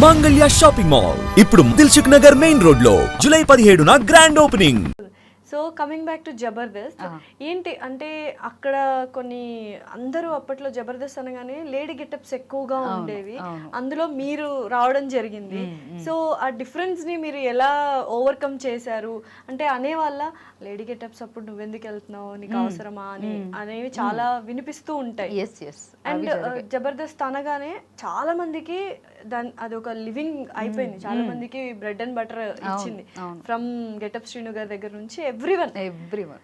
మాంగళ్య shopping mall ఇప్పుడు Dilsukhnagar main road లో జూలై 17న grand opening. So coming back to Jabardasth, ఏంటి అంటే అక్కడ కొన్ని అందరూ అప్పట్లో జబర్దస్త్ అనగానే లేడీ గెటప్స్ ఎక్కువగా ఉండేవి, అందులో మీరు రావడం జరిగింది. సో ఆ డిఫరెన్స్ ని మీరు ఎలా ఓవర్కమ్ చేశారు? అంటే అనేవాళ్ళ లేడీ గెటప్స్ అప్పుడు నువ్వెందుకు వెళ్తున్నావు, నీకు అవసరమా అని అనేవి చాలా వినిపిస్తూ ఉంటాయి. అండ్ జబర్దస్త్ అనగానే చాలా మందికి అది ఒక లివింగ్ అయిపోయింది, చాలా మందికి బ్రెడ్ అండ్ బటర్ ఇచ్చింది ఫ్రమ్ గెటప్ శ్రీను గారి దగ్గర నుంచి ఎవ్రీవన్.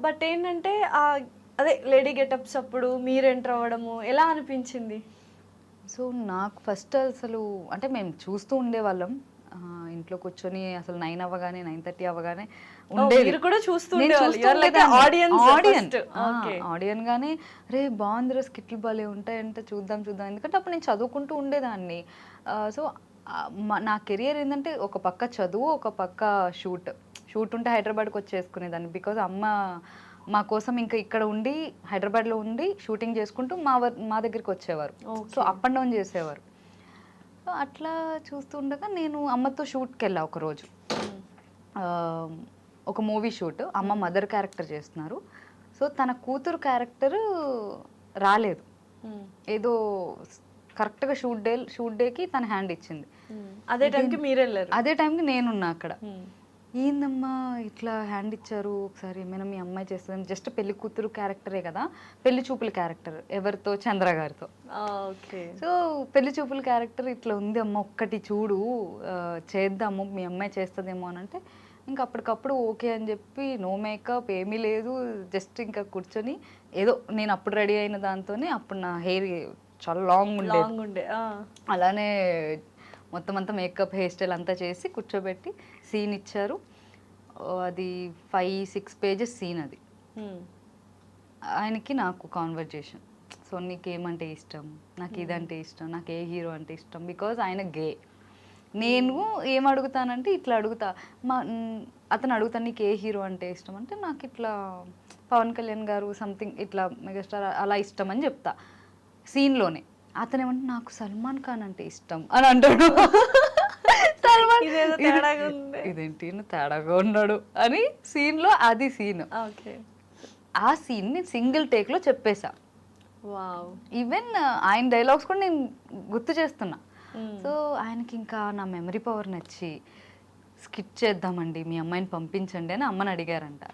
బట్ ఏంటంటే అదే లేడీ గెటప్స్ అప్పుడు మీరు ఎంటర్ అవ్వడము ఎలా అనిపించింది? సో నాకు ఫస్ట్ అసలు అంటే మేము చూస్తూ ఉండేవాళ్ళం ఇంట్లో కూర్చొని, అసలు 9 అవ్వగానే 9:30 అవ్వగానే ఉండేది కూడా ఆడియన్ గానే, రే బాగుందిరా స్కిట్లు భలే ఉంటాయంటే చూద్దాం ఎందుకంటే అప్పుడు నేను చదువుకుంటూ ఉండేదాన్ని. సో నా కెరియర్ ఏంటంటే ఒక పక్క చదువు, ఒక పక్క షూట్ ఉంటే హైదరాబాద్కి వచ్చేసుకునేదాన్ని. బికాజ్ అమ్మ మా కోసం ఇంకా ఇక్కడ ఉండి హైదరాబాద్లో ఉండి షూటింగ్ చేసుకుంటూ మా దగ్గరికి వచ్చేవారు. సో అప్ అండ్ డౌన్ చేసేవారు. సో అట్లా చూస్తూ ఉండగా నేను అమ్మతో షూట్కి వెళ్ళా ఒకరోజు, ఒక మూవీ షూట్. అమ్మ మదర్ క్యారెక్టర్ చేస్తున్నారు. సో తన కూతురు క్యారెక్టర్ రాలేదు, ఏదో కరెక్ట్గా షూట్ డేకి తన హ్యాండ్ ఇచ్చింది. అదే టైంకి మీరు వెళ్ళారు? అదే టైంకి నేనున్నా అక్కడ. ఏందమ్మా ఇట్లా హ్యాండ్ ఇచ్చారు, ఒకసారి ఏమైనా మీ అమ్మాయి చేస్తుంది, జస్ట్ పెళ్లి కూతురు క్యారెక్టరే కదా, పెళ్లి చూపుల క్యారెక్టర్ ఎవరితో, చంద్ర గారితో. సో పెళ్లి చూపుల క్యారెక్టర్ ఇట్లా ఉంది అమ్మ, ఒక్కటి చూడు చేద్దాము, మీ అమ్మాయి చేస్తుందేమో అని అంటే ఇంకా అప్పటికప్పుడు ఓకే అని చెప్పి, నో మేకప్ ఏమీ లేదు, జస్ట్ ఇంకా కూర్చొని ఏదో నేను అప్పుడు రెడీ అయిన దాంతోనే, అప్పుడు నా హెయిర్ చాలా లాంగ్ ఉండే అలానే మొత్తం అంతా మేకప్ హెయిర్ స్టైల్ అంతా చేసి కూర్చోబెట్టి సీన్ ఇచ్చారు. అది 5-6 పేజెస్ సీన్. అది ఆయనకి నాకు కాన్వర్జేషన్. సో నీకేమంటే ఇష్టం, నాకు ఇదంటే ఇష్టం, నాకు ఏ హీరో అంటే ఇష్టం, బికాజ్ ఆయన గే. నేను ఏం అడుగుతానంటే ఇట్లా అడుగుతా, అతను అడుగుతాను నీకు ఏ హీరో అంటే ఇష్టం అంటే నాకు ఇట్లా పవన్ కళ్యాణ్ గారు సంథింగ్ ఇట్లా మెగాస్టార్ అలా ఇష్టం అని చెప్తా సీన్లోనే. అతను ఏమంటే నాకు సల్మాన్ ఖాన్ అంటే ఇష్టం అని అంటాడు. సల్మాన్ ఇదేంటి తేడాగా ఉన్నాడు అని సీన్లో, అది సీన్. ఆ సీన్ నేను సింగిల్ టేక్లో చెప్పేశా. ఈవెన్ ఆయన డైలాగ్స్ కూడా నేను గుర్తు చేస్తున్నా. సో ఆయనకి ఇంకా నా మెమరీ పవర్ నచ్చి స్కిట్ చేద్దామండి, మీ అమ్మాయిని పంపించండి అని అమ్మని అడిగారంట.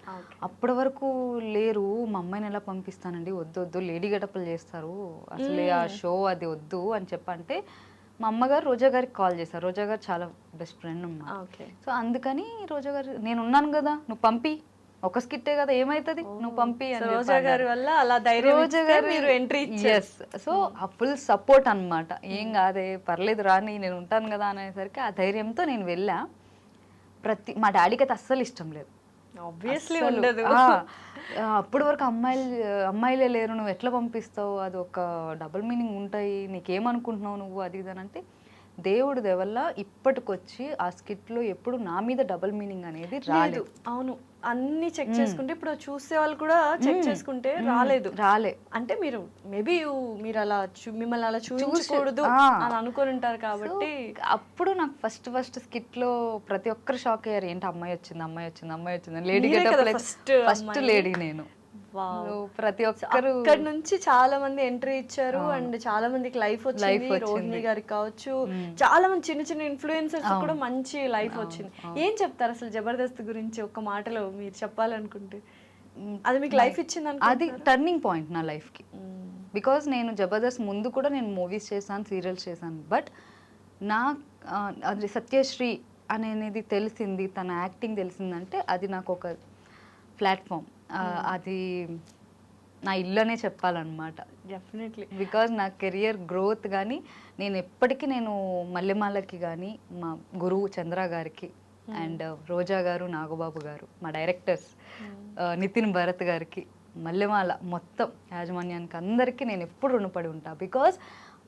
అప్పటి వరకు లేరు, మా అమ్మాయిని ఎలా పంపిస్తానండి, వద్దు లేడీ గెటప్లు చేస్తారు, అసలు ఆ షో అది వద్దు అని చెప్పంటే మా అమ్మగారు రోజా గారికి కాల్ చేశారు. రోజా గారు చాలా బెస్ట్ ఫ్రెండ్ అన్నమాట. సో అందుకని రోజా గారు, నేను ఉన్నాను కదా, నువ్వు పంపి, ఒక స్కిట్టే కదా ఏమైతుంది, నువ్వు పంపి అని. రోజా గారి వల్ల అలా రోజా గారు ఎంట్రీ ఇచ్చారు. సో ఆ ఫుల్ సపోర్ట్ అన్నమాట. ఏం కాదే పర్లేదు రాని, నేను ఉంటాను కదా అనేసరికి ఆ ధైర్యంతో నేను వెళ్ళా. మా డాడీకి అయితే అస్సలు ఇష్టం లేదు, ఆబ్వియస్లీ ఉండదు. అప్పటి వరకు అమ్మాయిలే లేరు, నువ్వు ఎట్లా పంపిస్తావు, అది ఒక డబుల్ మీనింగ్ ఉంటాయి, నీకేమనుకుంటున్నావు నువ్వు, అది ఇది అని అంటే, దేవుడి దేవల్ల ఇప్పటికొచ్చి ఆ స్కిట్లో ఎప్పుడు నా మీద డబుల్ మీనింగ్ అనేది రాలేదు. అవును, అన్ని చెక్ చేసుకుంటే ఇప్పుడు చూసే వాళ్ళు కూడా చెక్ చేసుకుంటే రాలే. అంటే మీరు మేబీ మీరు అలా మిమ్మల్ని అలా చూపించకూడదు అని అనుకొని ఉంటారు కాబట్టి. అప్పుడు నాకు ఫస్ట్ స్కిట్ లో ప్రతి ఒక్కరు షాక్ అయ్యారు, ఏంటి అమ్మాయి వచ్చింది లేడీ ఫస్ట్ లేడీ నేను. ప్రతి ఒక్కరు అక్కడ నుంచి చాలా మంది ఎంట్రీ ఇచ్చారు అండ్ చాలా మందికి లైఫ్ వచ్చింది. రోహిణి గారికి కావచ్చు, చాలా మంది చిన్న ఇన్ఫ్లుయెన్సర్స్ కూడా మంచి లైఫ్ వచ్చింది. ఏం చెప్తారు అసలు జబర్దస్త్ గురించి ఒక మాటలో మీరు చెప్పాలనుకుంటే? అది మీకు లైఫ్ ఇచ్చింది, అది టర్నింగ్ పాయింట్ నా లైఫ్ కి. బికాజ్ నేను జబర్దస్త్ ముందు కూడా నేను మూవీస్ చేశాను, సీరియల్స్ చేశాను. బట్ నా అది సత్యశ్రీ అనేది తెలిసింది, తన యాక్టింగ్ తెలిసిందంటే అది నాకు ఒక ప్లాట్ఫామ్, అది నా ఇల్లనే చెప్పాలన్నమాట. డెఫినెట్లీ. బికాజ్ నా కెరియర్ గ్రోత్ కానీ, నేను ఎప్పటికీ నేను మల్లెమాలకి కానీ, మా గురువు చంద్ర గారికి అండ్ రోజా గారు, నాగబాబు గారు, మా డైరెక్టర్స్ నితిన్ భరత్ గారికి, మల్లెమాల మొత్తం యాజమాన్యానికి అందరికీ నేను ఎప్పుడు రుణపడి ఉంటా. బికాజ్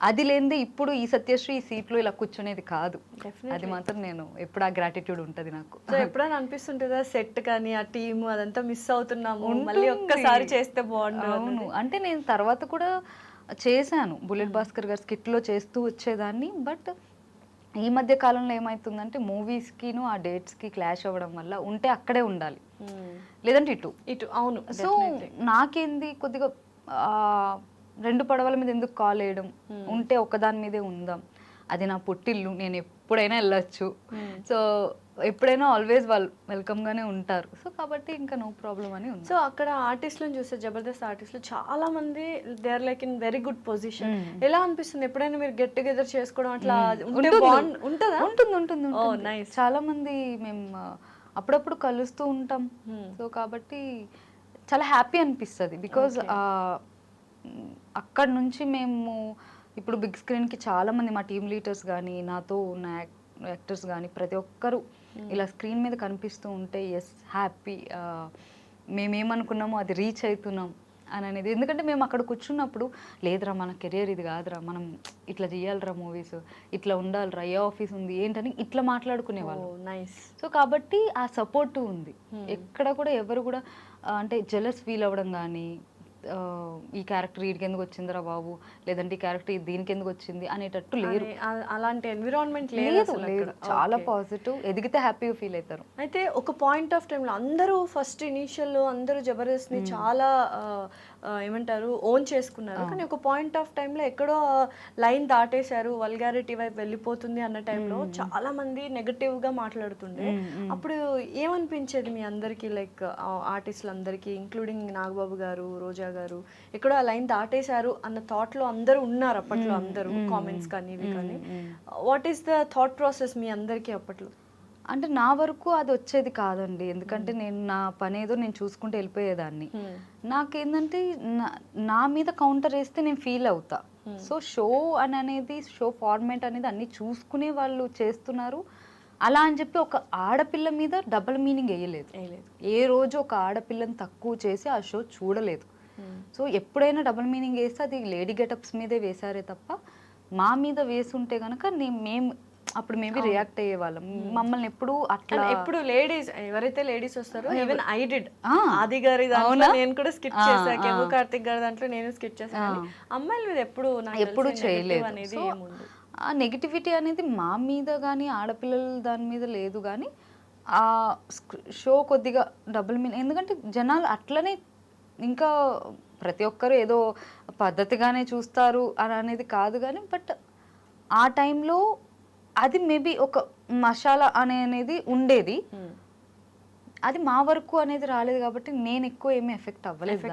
అది లేనిదే ఇప్పుడు ఈ సత్యశ్రీ ఈ సీట్లో ఇలా కూర్చునేది కాదు. అది మాత్రం నేను ఎప్పుడు ఆ గ్రాటిట్యూడ్ ఉంటుంది నాకు. ఎప్పుడైనా అనిపిస్తుంటుందా సెట్ కానీ ఆ టీమ్ అదంతా మిస్ అవుతున్నాము, మళ్ళీ ఒక్కసారి చేస్తే బాగుండు? అవును, అంటే నేను తర్వాత కూడా చేశాను, బుల్లెట్ భాస్కర్ గారు స్కిట్లో చేస్తూ వచ్చేదాన్ని. బట్ ఈ మధ్య కాలంలో ఏమవుతుందంటే మూవీస్కిను ఆ డేట్స్కి క్లాష్ అవ్వడం వల్ల ఉంటే అక్కడే ఉండాలి, లేదంటే ఇటు అవును. సో నాకేంది కొద్దిగా రెండు పడవల మీద ఎందుకు కాల్ వేయడం, ఉంటే ఒకదాని మీదే ఉందాం, అది నా పుట్టిల్లు, నేను ఎప్పుడైనా వెళ్ళొచ్చు, సో ఎప్పుడైనా ఆల్వేస్ వాళ్ళు వెల్కమ్గానే ఉంటారు, సో కాబట్టి ఇంకా నో ప్రాబ్లం అని ఉంది. సో అక్కడ ఆర్టిస్టులను చూస్తే జబర్దస్త్ ఆర్టిస్టులు చాలా మంది they are like in very good position. ఎలా అనిపిస్తుంది ఎప్పుడైనా మీరు గెట్ టుగెదర్ చేసుకోవడం అట్లా ఉంటుందా? ఉంటుంది. నైస్. చాలా మంది మేము అప్పుడప్పుడు కలుస్తూ ఉంటాం, సో కాబట్టి చాలా హ్యాపీ అనిపిస్తుంది. బికాజ్ అక్కడ నుంచి మేము ఇప్పుడు బిగ్ స్క్రీన్కి చాలా మంది మా టీమ్ లీడర్స్ కానీ నాతో ఉన్న యాక్టర్స్ కానీ ప్రతి ఒక్కరు ఇలా స్క్రీన్ మీద కనిపిస్తూ ఉంటే ఎస్ హ్యాపీ, మేమేమనుకున్నామో అది రీచ్ అవుతున్నాం అని అనేది. ఎందుకంటే మేము అక్కడ కూర్చున్నప్పుడు లేదురా మన కెరియర్ ఇది కాదురా, మనం ఇట్లా చేయాలిరా మూవీస్, ఇట్లా ఉండాలిరా, ఏ ఆఫీస్ ఉంది ఏంటని ఇట్లా మాట్లాడుకునేవాళ్ళు. నైస్. సో కాబట్టి ఆ సపోర్ట్ ఉంది. ఎక్కడ కూడా ఎవరు కూడా అంటే జెలస్ ఫీల్ అవ్వడం కానీ ఈ క్యారెక్టర్ వీడికి ఎందుకు వచ్చిందిరా బాబు, లేదంటే ఈ క్యారెక్టర్ దీనికి ఎందుకు వచ్చింది అనేటట్టు లేరు. అలాంటి ఎన్విరాన్మెంట్ లేదు. చాలా పాజిటివ్, ఎదిగితే హ్యాపీగా ఫీల్ అవుతారు. అయితే ఒక పాయింట్ ఆఫ్ టైంలో అందరూ ఫస్ట్ ఇనీషియల్లో అందరూ జబర్దస్త్ని చాలా ఏమంటారు ఓన్ చేసుకున్నారు, కానీ ఒక పాయింట్ ఆఫ్ టైంలో ఎక్కడో లైన్ దాటేశారు, వల్గారిటీ వైపు వెళ్ళిపోతుంది అన్న టైంలో చాలా మంది నెగటివ్గా మాట్లాడుతుండే. అప్పుడు ఏమనిపించేది మీ అందరికీ, లైక్ ఆర్టిస్టులు అందరికీ ఇంక్లూడింగ్ నాగబాబు గారు, రోజా గారు, ఎక్కడో ఆ లైన్ దాటేశారు అన్న థాట్లో అందరూ ఉన్నారు అప్పట్లో, అందరూ కామెంట్స్ కానీ ఇవి కానీ. What is the thought process మీ అందరికీ అప్పట్లో? అంటే నా వరకు అది వచ్చేది కాదండి, ఎందుకంటే నేను నా పని ఏదో నేను చూసుకుంటూ వెళ్ళిపోయేదాన్ని. నాకేంటంటే నా మీద కౌంటర్ వేస్తే నేను ఫీల్ అవుతా. సో షో అనేది షో ఫార్మేట్ అనేది అన్ని చూసుకునే వాళ్ళు చేస్తున్నారు, అలా అని చెప్పి ఒక ఆడపిల్ల మీద డబుల్ మీనింగ్ వేయలేదు. ఏ రోజు ఒక ఆడపిల్లని తక్కువ చేసి ఆ షో చూడలేదు. సో ఎప్పుడైనా డబుల్ మీనింగ్ వేస్తే అది లేడీ గెటప్స్ మీదే వేసారే తప్ప మా మీద వేసుంటే కనుక మేము అప్పుడు మేబీ రియాక్ట్ అయ్యే వాళ్ళం. మమ్మల్ని ఎప్పుడు అట్లా ఎప్పుడు లేడీస్ ఎవరైతే లేడీస్ వస్తారో, ఈవెన్ ఐ డిడ్ ఆది గారి దాంట్లో నేను కూడా స్కిట్ చేశాను, కేవో కార్తిక్ గారి దాంట్లో నేను స్కిట్ చేశాను. అమ్మాయిల మీద ఎప్పుడు చేయలేదు అనేది ఏముంది. ఆ నెగిటివిటీ అనేది మా మీద కానీ ఆడపిల్లల దాని మీద లేదు, కానీ ఆ షో కొద్దిగా డబుల్ మీనింగ్, ఎందుకంటే జనాలు అట్లనే ఇంకా ప్రతి ఒక్కరు ఏదో పద్ధతిగానే చూస్తారు అని అనేది కాదు, కానీ బట్ ఆ టైంలో అది మేబీ ఒక మసాలా అనేది ఉండేది, అది మా వరకు అనేది రాలేదు కాబట్టి నేను ఎక్కువ ఏమీ ఎఫెక్ట్ అవ్వలేదు.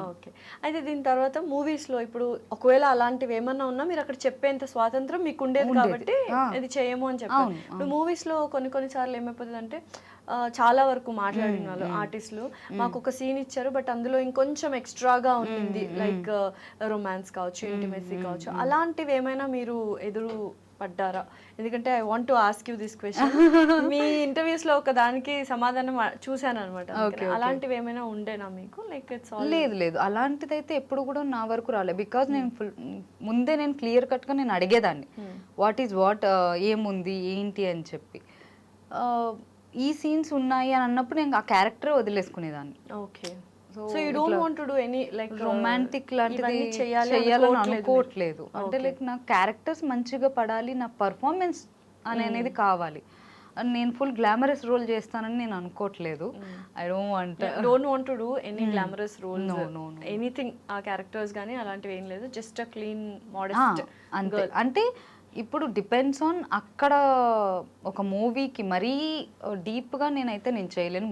ఓకే. అయితే దీని తర్వాత మూవీస్లో ఇప్పుడు ఒకవేళ అలాంటివి ఏమన్నా ఉన్నా మీరు అక్కడ చెప్పేంత స్వాతంత్రం మీకు ఉండేది కాబట్టి ఇది చేయము అని చెప్పారు. ఇప్పుడు మూవీస్లో కొన్నిసార్లు ఏమైపోతుంది అంటే చాలా వరకు మాట్లాడిన వాళ్ళు ఆర్టిస్టులు మాకు ఒక సీన్ ఇచ్చారు, బట్ అందులో ఇంకొంచెం ఎక్స్ట్రాగా ఉంటుంది, లైక్ రొమాన్స్ కావచ్చు, ఇంటిమెసీ కావచ్చు, అలాంటివి ఏమైనా మీరు ఎదురు పడ్డారా? ఎందుకంటే I want to ask you this question. Me interviews లో ఒక దానికి సమాధానం చూసాను అనమాట. అలాంటివి ఏమైనా ఉండేనా మీకు? లైక్ ఇట్స్ ఆల్ లేదు అలాంటిది అయితే ఎప్పుడు కూడా నా వరకు రాలేదు. బికాజ్ నేను ముందే నేను క్లియర్ కట్ గా నేను అడిగేదాన్ని వాట్ ఈజ్ వాట్, ఏముంది ఏంటి అని చెప్పి. ఈ సీన్స్ ఉన్నాయి అని అన్నప్పుడు నేను ఆ క్యారెక్టర్ వదిలేసుకునేదాన్ని. Okay. So you don't want to do any like romantic లాంటిది చేయాలని అనుకోవట్లేదు. అంటే లైక్ నా క్యారెక్టర్స్ మంచిగా పడాలి, నా పర్ఫార్మెన్స్ అనేది కావాలి. నేను ఫుల్ గ్లామరస్ రోల్ చేస్తానని నేను అనుకోవట్లేదు. I don't want to do any glamorous role, anything. ఆ క్యారెక్టర్స్ కానీ అలాంటివి ఏం లేదు, జస్ట్ అ క్లీన్ మోడెస్ట్ అంతే. అంటే ఇప్పుడు డిపెండ్స్ ఆన్ అక్కడ ఒక మూవీకి మరీ డీప్గా నేను చేయలేను.